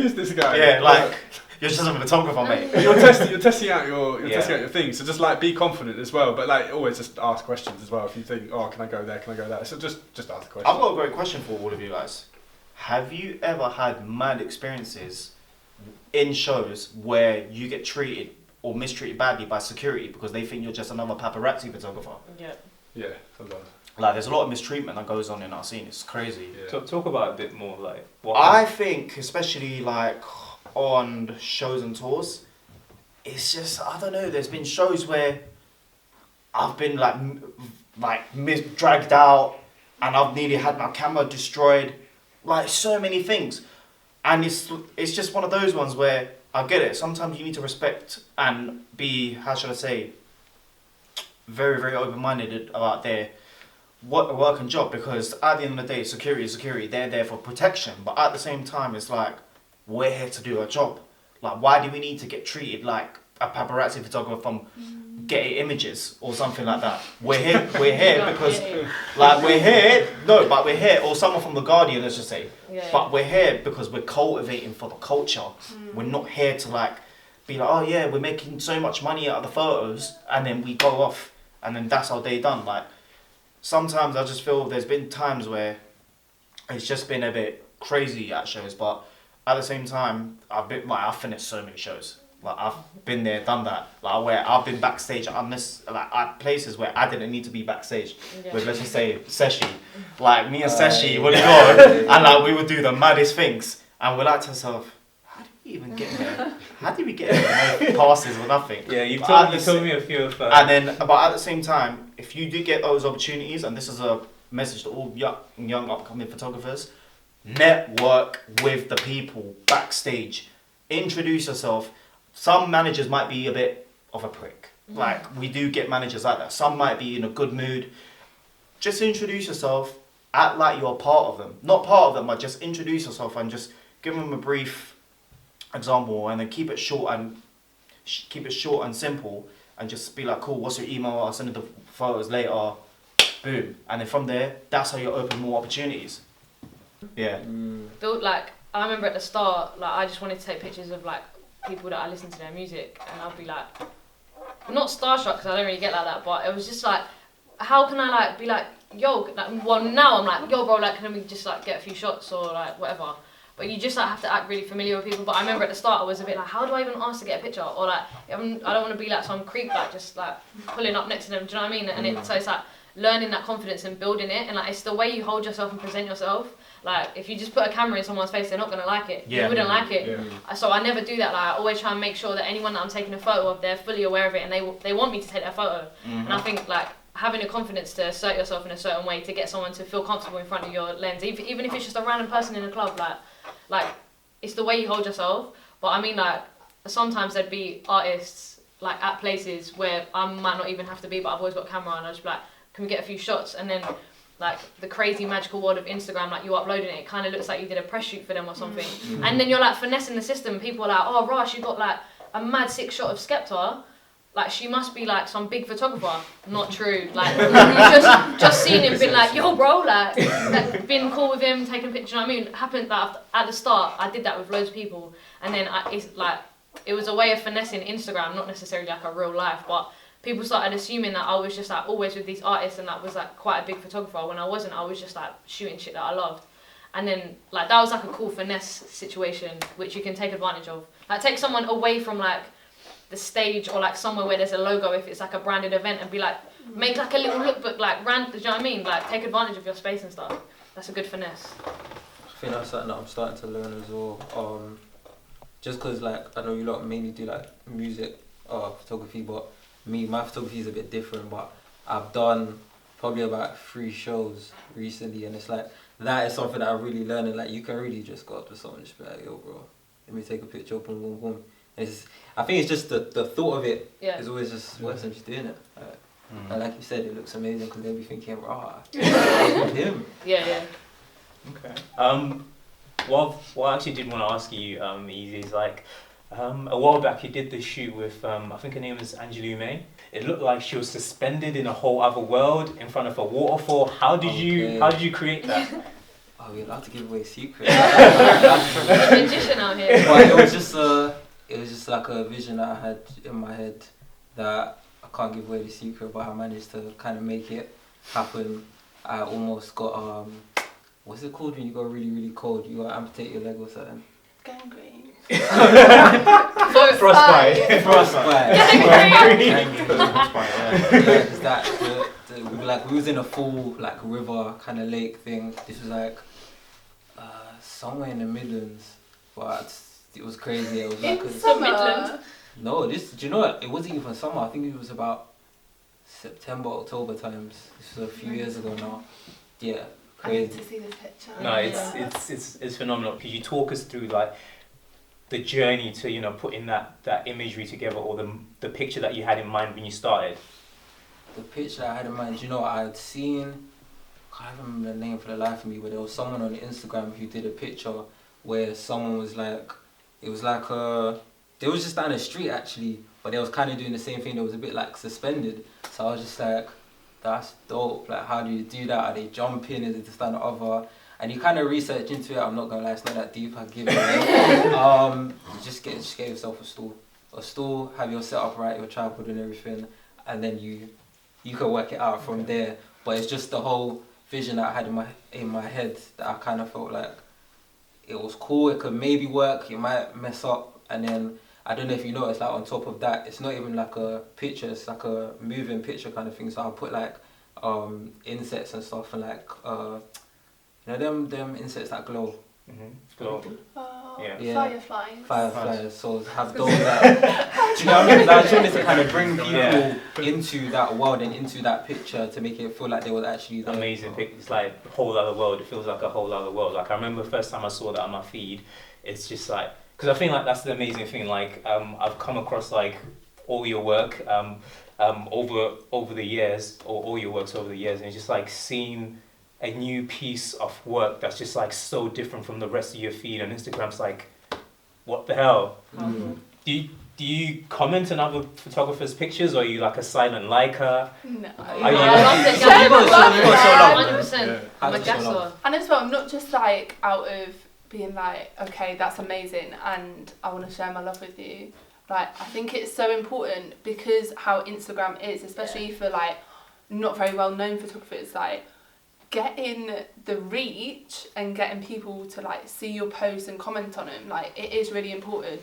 is this guy? Yeah, like you're just a photographer, mate. You're testing out your things. So just like be confident as well, but like always just ask questions as well. If you think, oh, can I go there? Can I go there? So just ask a question. I've got a great question for all of you guys. Have you ever had mad experiences in shows where you get treated or mistreated badly by security because they think you're just another paparazzi photographer? Yeah, a lot. Like there's a lot of mistreatment that goes on in our scene. It's crazy. Yeah. So talk about it a bit more, like what. I think, especially like on shows and tours, it's just I don't know. There's been shows where I've been dragged out, and I've nearly had my camera destroyed. Like so many things, and it's just one of those ones where I get it. Sometimes you need to respect and be, how should I say, very, very open-minded about their work and job, because at the end of the day, security is security. They're there for protection, but at the same time, it's like, we're here to do our job. Like, why do we need to get treated like a paparazzi photographer from Getty Images or something like that? We're here because, like, we're here, or someone from The Guardian, let's just say. But we're here because we're cultivating for the culture. We're not here to like be like, oh yeah, we're making so much money out of the photos, and then we go off and then that's our day done. Like sometimes I just feel there's been times where it's just been a bit crazy at shows, but at the same time I've finished so many shows. Like I've been there, done that. Like where I've been backstage at places where I didn't need to be backstage. With let's just say Seshi, like me and Seshi would go and like we would do the maddest things, and we're like to ourselves, how did we even get there? How did we get there? No passes or nothing. Yeah, you told me a few of. And then, but at the same time, if you do get those opportunities, and this is a message to all young upcoming photographers, network with the people backstage. Introduce yourself. Some managers might be a bit of a prick. Like, we do get managers like that. Some might be in a good mood. Just introduce yourself. Act like you're part of them. Not part of them, but just introduce yourself and just give them a brief example, and then keep it short and simple, and just be like, cool, what's your email? I'll send you the photos later. Boom. And then from there, that's how you open more opportunities. Yeah. Like, I remember at the start, like, I just wanted to take pictures of, like, people that I listen to their music, and I'd be like, not starstruck because I don't really get like that, but it was just like, how can I like be like, yo, like, well now I'm like, yo bro, like can we just like get a few shots or like whatever, but you just like have to act really familiar with people. But I remember at the start I was a bit like, how do I even ask to get a picture, or like I don't want to be like some creep like just like pulling up next to them, do you know what I mean? And so it's like learning that confidence and building it, and like it's the way you hold yourself and present yourself. Like if you just put a camera in someone's face, they're not gonna like it. You wouldn't like it. So I never do that. Like I always try and make sure that anyone that I'm taking a photo of, they're fully aware of it, and they want me to take their photo. And I think like having the confidence to assert yourself in a certain way to get someone to feel comfortable in front of your lens, even if it's just a random person in a club, like it's the way you hold yourself. But I mean, like sometimes there'd be artists like at places where I might not even have to be, but I've always got a camera, and I just be like, can we get a few shots? And then like the crazy magical world of Instagram, like you uploading it kind of looks like you did a press shoot for them or something. And then you're like finessing the system. People are like, oh Rosh, you got like a mad sick shot of Skepta. Like, she must be like some big photographer. Not true. Like, just seen him, been like, yo, bro, like been cool with him, taking pictures. You know what I mean? It happened that at the start, I did that with loads of people, and then it's like, it was a way of finessing Instagram, not necessarily like a real life, but people started assuming that I was just like always with these artists and that was like quite a big photographer. When I wasn't, I was just like shooting shit that I loved. And then like that was like a cool finesse situation which you can take advantage of. Like, take someone away from like the stage or like somewhere where there's a logo if it's like a branded event, and be like, make like a little lookbook, like do you know what I mean? Like, take advantage of your space and stuff. That's a good finesse. I think that's something that I'm starting to learn as well. Just because like I know you lot mainly do like music photography, but my photography is a bit different. But I've done probably about 3 shows recently, and it's like that is something that I'm really learning. Like, you can really just go up to someone and just be like, yo bro, let me take a picture, boom boom boom. I think it's just the thought of it is always just worse than just doing it. And like you said, it looks amazing because they'll be thinking, rah, him. Yeah. Okay. What I actually did want to ask you, Easy, is like, a while back you did this shoot with, I think her name was Angelou May. It looked like she was suspended in a whole other world in front of a waterfall. How did you create that? Oh, we're allowed to give away secrets. Magician out here. But it was just like a vision that I had in my head that I can't give away the secret, but I managed to kind of make it happen. I almost got what's it called when you got really, really cold? You got to amputate your leg or something. Gangrene. Frostbite. Frostbite. Gangrene. We was in a full like river kind of lake thing. This was like somewhere in the Midlands, but it was crazy. It was like Summer. No, do you know what? It wasn't even summer. I think it was about September, October times. This was a few years ago now. Yeah. I need Crazy. to see this picture. No, it's phenomenal. Could you talk us through like the journey to putting that imagery together, or the picture that you had in mind when you started? The picture I had in mind, I had seen, I can't remember the name for the life of me, but there was someone on Instagram who did a picture where someone was like, it was like they was just down the street actually, but they was kind of doing the same thing. They was a bit like suspended. So I was just like, that's dope. Like, how do you do that? Are they jumping? Is it just on the other? And you kind of research into it. I'm not gonna lie, it's not that deep. I give it away. Just get yourself a stool. Have your setup right, your tripod and everything, and then you can work it out from there. But it's just the whole vision that I had in my head that I kind of felt like it was cool. It could maybe work. It might mess up, and then I don't know if you noticed, like on top of that, it's not even like a picture. It's like a moving picture kind of thing. So I'll put like insets and stuff, and like them insets that glow. Glow. Yeah. Fireflies. Fireflies. So have those that. Do you know what I mean? 'Cause I just wanted to kind of bring people into that world and into that picture to make it feel like they was actually there. Amazing picture. It's like a whole other world. It feels like a whole other world. Like, I remember the first time I saw that on my feed. It's just like, because I think like that's the amazing thing. Like, I've come across like all your work over the years, or all your works over the years, and it's just like seeing a new piece of work that's just like so different from the rest of your feed on Instagram's like, what the hell? Mm-hmm. Do you comment on other photographers' pictures, or are you like a silent liker? No. Are you I love like, it. Share Yeah, the love, yeah, man. 100%. I'm a gasser. And as well, not just like out of being like, okay, that's amazing and I want to share my love with you. Like, I think it's so important because how Instagram is, especially for like not very well known photographers, like getting the reach and getting people to like see your posts and comment on them, like it is really important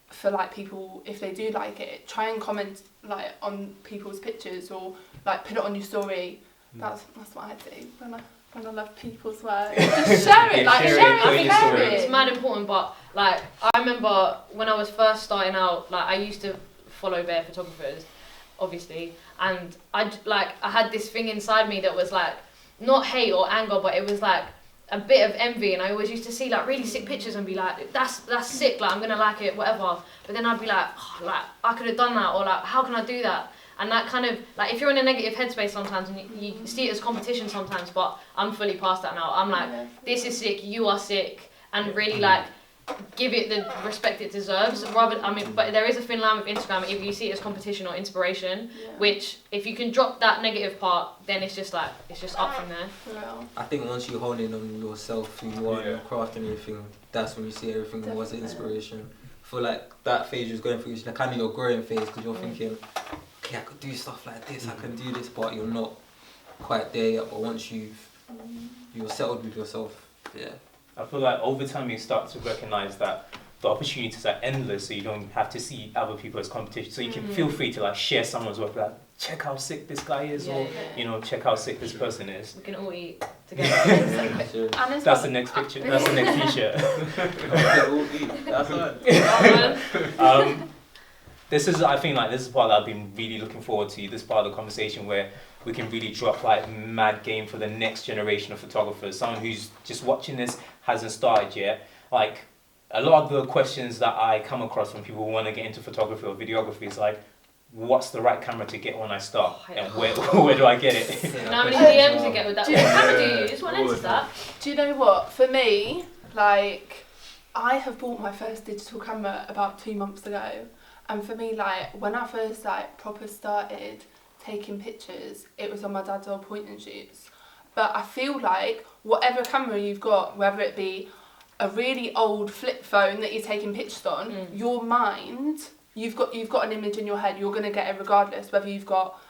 for like people, if they do like it, try and comment like on people's pictures or like put it on your story. That's what I do when I love people's work. Just share it, like share it, put it in your share story. it. It's mad important, but like I remember when I was first starting out, like I used to follow bare photographers, obviously, and I had this thing inside me that was like not hate or anger, but it was like a bit of envy, and I always used to see like really sick pictures and be like, that's sick, like I'm gonna like it, whatever. But then I'd be like, oh, like I could have done that, or like how can I do that? And that kind of, like, if you're in a negative headspace sometimes and you see it as competition sometimes, but I'm fully past that now. I'm like, this is sick, you are sick, and really like give it the respect it deserves. But there is a thin line with Instagram. If you see it as competition or inspiration, which if you can drop that negative part, then it's just up from there. Real. I think once you hone in on yourself, who you are, and your craft and everything, that's when you see everything was an inspiration. I feel like that phase you're going through is kind of your growing phase, because you're thinking, okay, I could do stuff like this, I can do this, but you're not quite there yet. But once you're settled with yourself, I feel like over time you start to recognize that the opportunities are endless, so you don't have to see other people as competition. So you can feel free to like share someone's work, like check how sick this guy is, or you know, check how sick this person is. We can all eat together. That's the next picture. That's the next t-shirt. That's right. This is, I think, like this is the part that I've been really looking forward to. This part of the conversation where we can really drop like mad game for the next generation of photographers. Someone who's just watching this hasn't started yet. Like a lot of the questions that I come across when people want to get into photography or videography is like, what's the right camera to get when I start, and where do I get it? And how many DMs you get with that? What camera do you use? What lens is that? Do you know what? For me, like, I have bought my first digital camera about 2 months ago. And for me, like, when I first, like, proper started taking pictures, it was on my dad's old point and shoots. But I feel like whatever camera you've got, whether it be a really old flip phone that you're taking pictures on, your mind, you've got an image in your head, you're going to get it regardless, whether you've got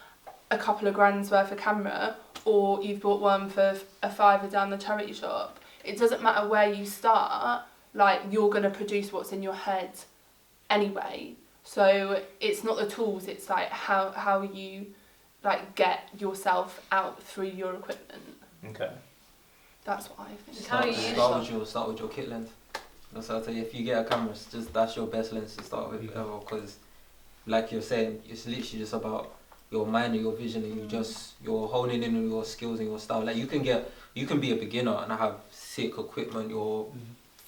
a couple of grand's worth of camera or you've bought one for a £5 down the charity shop. It doesn't matter where you start, like, you're going to produce what's in your head anyway. So it's not the tools, it's like how you like get yourself out through your equipment. Okay. That's what I think. Just how you use start with your kit lens. That's what I'll tell you. If you get a camera, that's your best lens to start with ever, because like you're saying, it's literally just about your mind and your vision, and you're honing in on your skills and your style. Like you can be a beginner and have sick equipment, your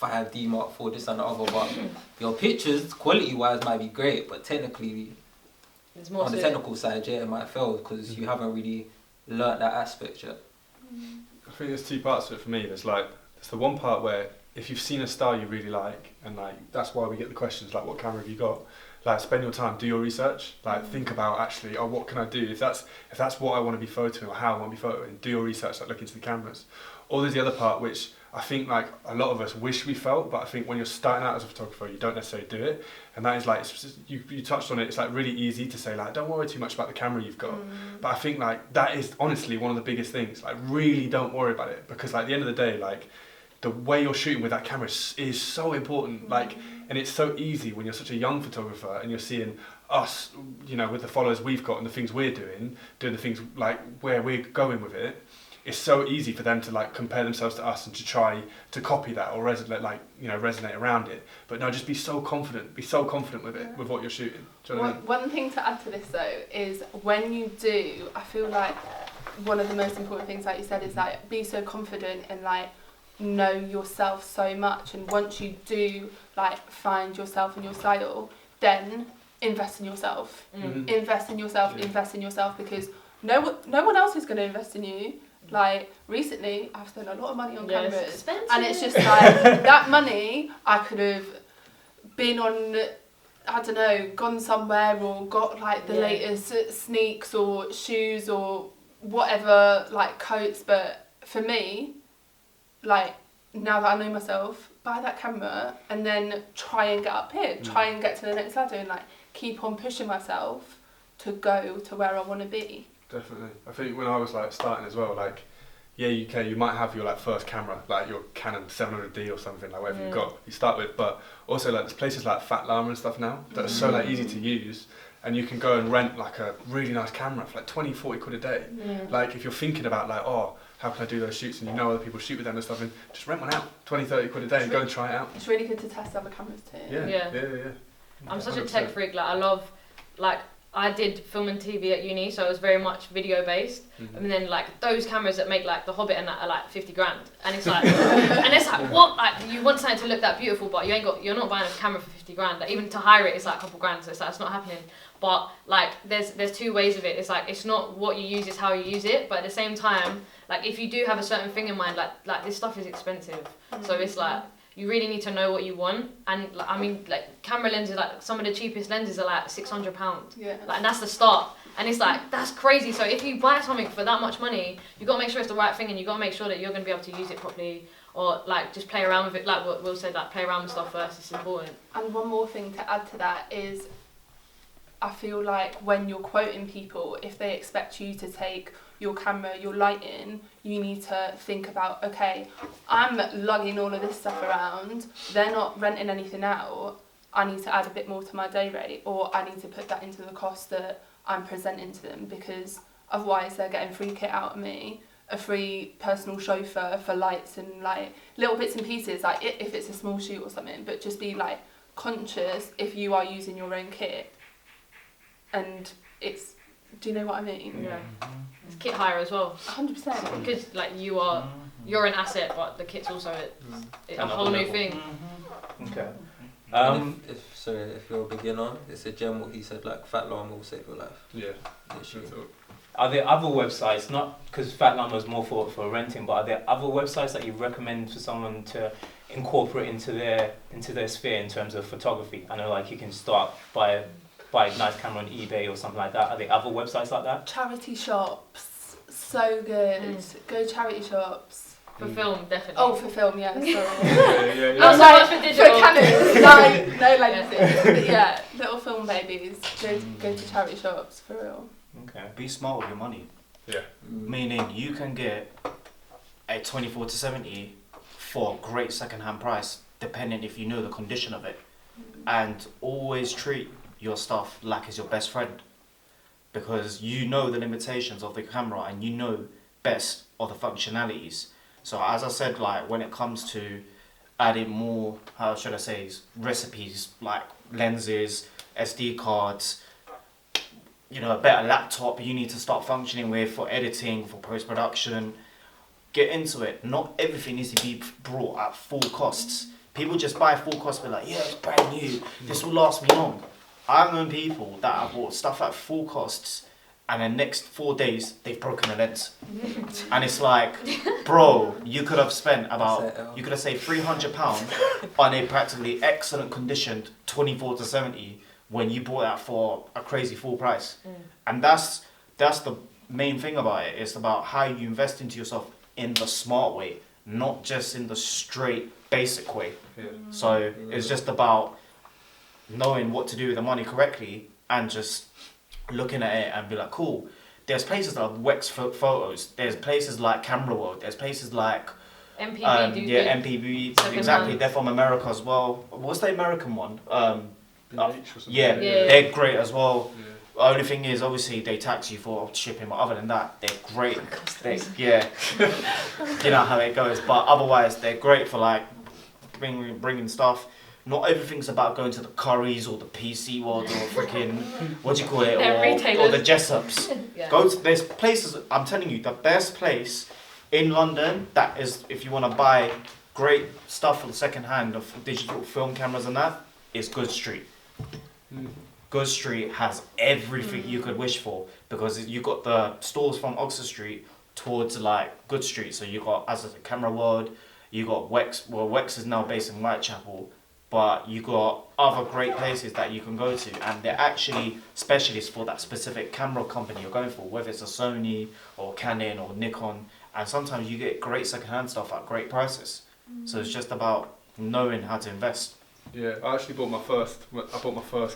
5D Mark IV, this and the other, but your pictures, quality-wise, might be great, but technically, on the technical side, it might fail because you haven't really learnt that aspect yet. I think there's two parts to it for me. There's the one part where if you've seen a style you really like, and like that's why we get the questions like, what camera have you got? Like, spend your time, do your research. Like, think about actually, what can I do? If that's what I want to be photoing or how I want to be photoing, do your research. Like, look into the cameras. Or there's the other part which I think like a lot of us wish we felt, but I think when you're starting out as a photographer, you don't necessarily do it. And that is like, you touched on it. It's like really easy to say like, don't worry too much about the camera you've got. But I think like that is honestly one of the biggest things. Like, really don't worry about it, because like at the end of the day, like the way you're shooting with that camera is so important. Like, and it's so easy when you're such a young photographer and you're seeing us, you know, with the followers we've got and the things we're doing the things like where we're going with it. It's so easy for them to like compare themselves to us and to try to copy that or resonate around it. But no, just be so confident with it, with what you're shooting. Do you know what I mean? One thing to add to this though is when you do, I feel like one of the most important things, like you said, is like be so confident and like know yourself so much. And once you do like find yourself and your style, then invest in yourself. Invest in yourself, because no one else is going to invest in you. Like, recently, I've spent a lot of money on cameras, and it's just like, that money, I could have been on, I don't know, gone somewhere or got like the latest sneaks or shoes or whatever, like coats, but for me, like, now that I know myself, buy that camera and then try and get up here, try and get to the next ladder and like keep on pushing myself to go to where I want to be. Definitely. I think when I was like starting as well, like, UK, you might have your like first camera, like your Canon 700D or something, like whatever you start with, but also like there's places like Fat Llama and stuff now that are so like easy to use, and you can go and rent like a really nice camera for like 20-40 quid a day. Like, if you're thinking about like, oh, how can I do those shoots, and you know other people shoot with them and stuff, and just rent one out, 20-30 quid a day and go and try it out. It's really good to test other cameras too. Yeah. I'm such a tech freak, like I love, like I did film and TV at uni, so it was very much video based. And then like those cameras that make like The Hobbit and that are like 50 grand, and it's like, what? Like, you want something to look that beautiful, but you're not buying a camera for 50 grand. Like, even to hire it, it's like a couple grand, so it's like it's not happening. But like there's two ways of it. It's like, it's not what you use, it's how you use it. But at the same time, like if you do have a certain thing in mind, like this stuff is expensive, so it's like you really need to know what you want. And like, I mean, like camera lenses, like some of the cheapest lenses are like £600. Yeah. Like, and that's the start. And it's like, that's crazy. So if you buy something for that much money, you got to make sure it's the right thing, and you got to make sure that you're going to be able to use it properly, or like just play around with it. Like what Will said, like play around with stuff first. It's important. And one more thing to add to that is, I feel like when you're quoting people, if they expect you to take your camera, your lighting, you need to think about, okay, I'm lugging all of this stuff around, they're not renting anything out, I need to add a bit more to my day rate, or I need to put that into the cost that I'm presenting to them, because otherwise they're getting free kit out of me, a free personal chauffeur for lights and like little bits and pieces, like if it's a small shoot or something, but just be like conscious if you are using your own kit. And it's, do you know what I mean? Yeah. It's kit hire as well. 100%. Because like you're an asset, but the kit's also a whole new thing. Okay. If you're a beginner, it's a gem what he said, like Fat Llama will save your life. Yeah. Literally. Are there other websites, not because Fat Llama is more for renting, but are there other websites that you recommend for someone to incorporate into their sphere in terms of photography? I know like you can start by buy a nice camera on eBay or something like that. Are there other websites like that? Charity shops, so good. Go charity shops. For film, definitely. Oh, for film, yeah, sorry. yeah. Not so much for digital. For Canons, like, no lenses. But yeah, little film babies, go to charity shops, for real. Okay. Be smart with your money. Yeah. Meaning you can get a 24 to 70 for a great second-hand price, depending if you know the condition of it. And always treat your stuff like it's your best friend, because you know the limitations of the camera and you know best of the functionalities. So as I said, like when it comes to adding more, how should I say, recipes like lenses, SD cards, you know, a better laptop you need to start functioning with for editing, for post-production, get into it. Not everything needs to be brought at full costs. People just buy full costs, be like, yeah, it's brand new, this will last me long. I've known people that have bought stuff at full costs and the next 4 days they've broken a lens. And it's like, bro, you could have spent you could have saved £300 on a practically excellent conditioned 24 to 70 when you bought that for a crazy full price. And that's the main thing about it. It's about how you invest into yourself in the smart way, not just in the straight basic way. Yeah. So it's just about knowing what to do with the money correctly and just looking at it and be like, cool, there's places that have Wex photos, there's places like Camera World, there's places like MPB MPB, exactly, they're from America as well. What's the American one? Yeah, they're great as well. The only thing is, obviously, they tax you for shipping, but other than that, they're great. You know how it goes, but otherwise, they're great for like bringing stuff. Not everything's about going to the Currys or the PC World or freaking, what do you call it, or the Jessops. Yeah. There's places, I'm telling you, the best place in London, that is, if you want to buy great stuff for the second hand of digital film cameras and that, is Good Street. Good Street has everything you could wish for, because you got the stores from Oxford Street towards like Good Street. So you got, as a Camera World, you got Wex. Well, Wex is now based in Whitechapel, but you got other great places that you can go to, and they're actually specialists for that specific camera company you're going for, whether it's a Sony or Canon or Nikon. And sometimes you get great second-hand stuff at great prices. So it's just about knowing how to invest. Yeah, I actually bought my first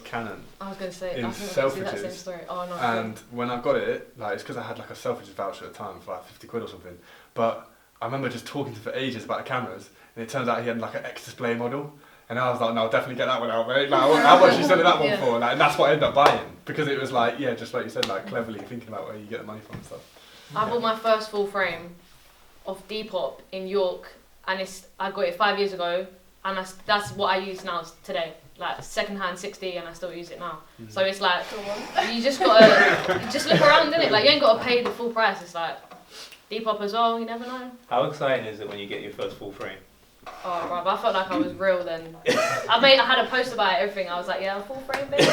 Canon. I was going to say, in I think I that same Selfridges. story. Oh, no. And when I got it, like it's because I had like a Selfridges voucher at the time for like 50 quid or something. But I remember just talking to him for ages about the cameras, and it turns out he had like an X-display model. And I was like, no, I'll definitely get that one out, mate. Like, how much are you selling that one for? Like, and that's what I ended up buying, because it was like, yeah, just like you said, like cleverly thinking about where you get the money from and stuff. I bought my first full frame of Depop in York, and I got it 5 years ago, and that's what I use now today. Like second-hand 60, and I still use it now. Mm-hmm. So it's like, you just gotta, you just look around, innit? Like, you ain't gotta pay the full price. It's like, Depop as well, you never know. How exciting is it when you get your first full frame? Oh, bro, I felt like I was real then. I had a poster about it, everything. I was like, yeah, full frame, baby.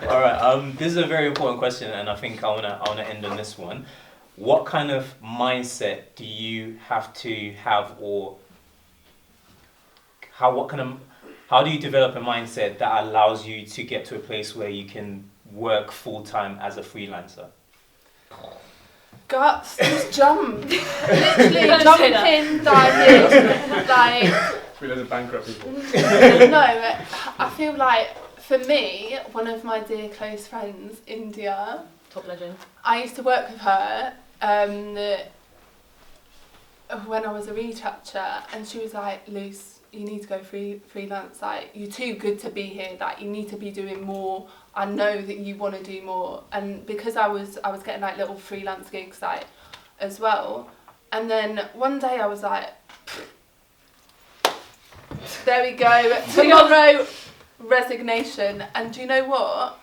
All right. This is a very important question, and I think I wanna end on this one. What kind of mindset do you have to have, or how do you develop a mindset that allows you to get to a place where you can work full time as a freelancer? Guts, just jump. Literally jump in, dive in. Like, Freelancers bankrupt people. no, I feel like for me, one of my dear close friends, India, Top legend. I used to work with her when I was a retoucher, and she was like, Luce, you need to go freelance, like, you're too good to be here, like, you need to be doing more. I know that you want to do more. And because I was getting like little freelance gigs like as well, and then one day I was like, there we go, tomorrow, resignation. And do you know what?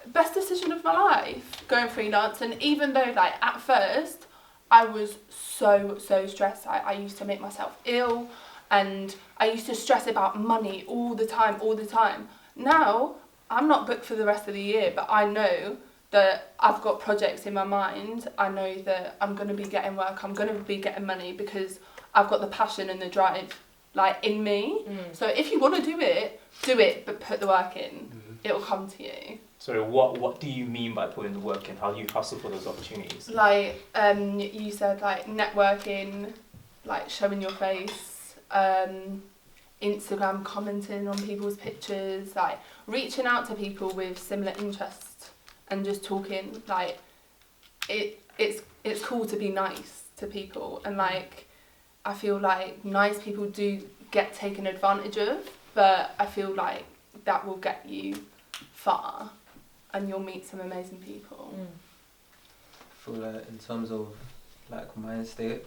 Best decision of my life, going freelance. And even though like at first I was so stressed, I used to make myself ill, and I used to stress about money all the time. Now I'm not booked for the rest of the year, but I know that I've got projects in my mind. I know that I'm going to be getting work, I'm going to be getting money, because I've got the passion and the drive like in me. So if you want to do it, but put the work in. It'll come to you. So what do you mean by putting the work in? How do you hustle for those opportunities? Like you said, like networking, like showing your face, Instagram commenting on people's pictures, like reaching out to people with similar interests and just talking. Like it's cool to be nice to people, and like I feel like nice people do get taken advantage of, but I feel like that will get you far and you'll meet some amazing people. I feel like in terms of like mind state,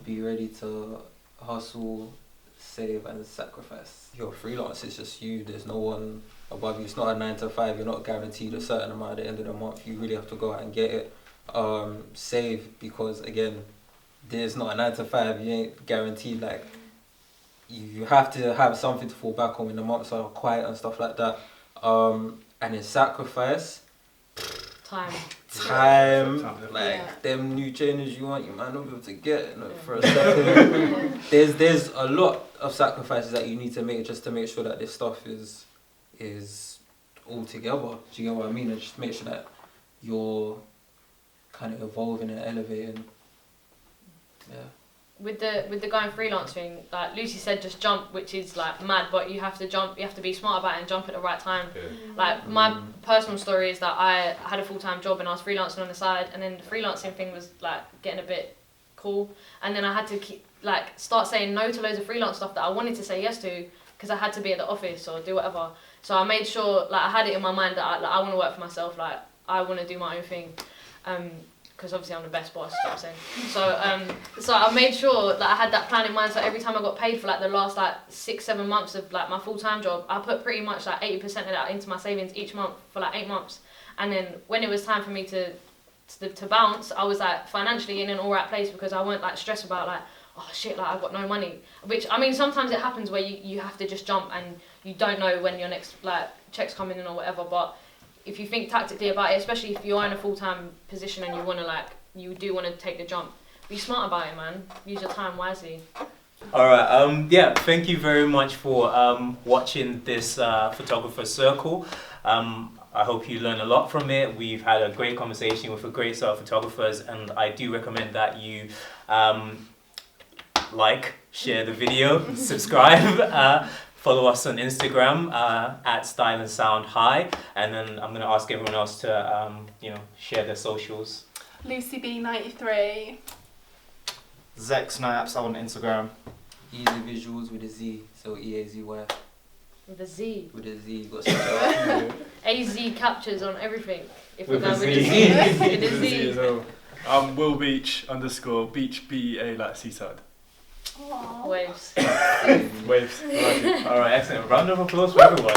be ready to hustle, save and sacrifice. Your freelance is just you, there's no one above you. It's not a 9 to 5, you're not guaranteed a certain amount at the end of the month. You really have to go out and get it. Save, because again, there's not a 9 to 5, you ain't guaranteed. Like, you have to have something to fall back on when the months are quiet and stuff like that. And in sacrifice, Time. Like them new trainers you want, you might not be able to get for a second. There's a lot of sacrifices that you need to make just to make sure that this stuff is all together. Do you get what I mean? And just make sure that you're kind of evolving and elevating. Yeah. With the going freelance thing, like Lucy said, just jump, which is like mad, but you have to jump, you have to be smart about it and jump at the right time. Like my personal story is that I had a full-time job and I was freelancing on the side, and then the freelancing thing was like getting a bit cool, and then I had to start saying no to loads of freelance stuff that I wanted to say yes to because I had to be at the office or do whatever. So I made sure, like, I had it in my mind that I want to work for myself, like I want to do my own thing. Because obviously I'm the best boss, you know what I'm saying? So I made sure that I had that plan in mind, so every time I got paid for like the last like 6-7 months of like my full-time job, I put pretty much like 80% of that into my savings each month for like 8 months. And then when it was time for me to bounce, I was like financially in an alright place because I weren't like stressed about like, oh shit, like I've got no money. Which, I mean, sometimes it happens where you have to just jump and you don't know when your next like check's coming in or whatever, but if you think tactically about it, especially if you're in a full-time position and you do want to take the jump, be smart about it, man. Use your time wisely. Alright, thank you very much for watching this photographer circle. I hope you learned a lot from it. We've had a great conversation with a great set of photographers, and I do recommend that you share the video, subscribe, follow us on Instagram at Style and Sound High, and then I'm going to ask everyone else to share their socials. Lucy B93. Zex Naps on Instagram. Easy Visuals with a Z, so E-A-Z-Y. With a Z. With a Z, you got to AZ captures on everything. If With we're going a with Z. a Z. With a Z as Z. well. Will Beach _ Beach, BEA, like seaside. Aww. Waves. Waves. I like it. Alright, excellent. Round of applause for everyone.